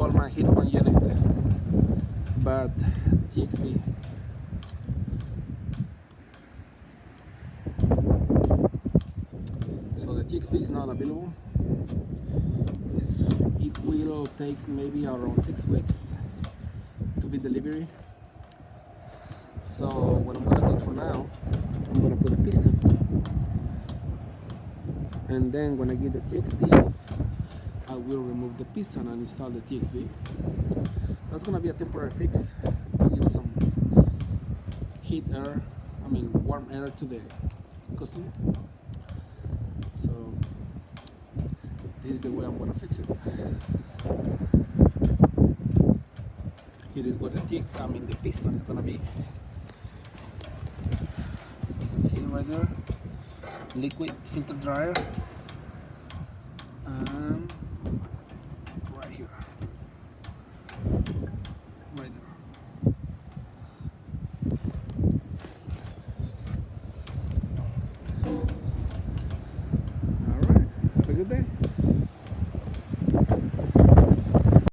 Coleman heat pump unit, but TXV. So the TXV is not available. It will take maybe around 6 weeks to be delivered. So what I'm gonna do for now, I'm gonna put a piston, and then when I get the TXV, I will remove the piston and install the TXV. That's gonna be a temporary fix to give some warm air to the customer. So this is the way I'm gonna fix it. Here is what the the piston is gonna be. You can see it right there. Liquid filter dryer. And right here. Right there. Alright, have a good day.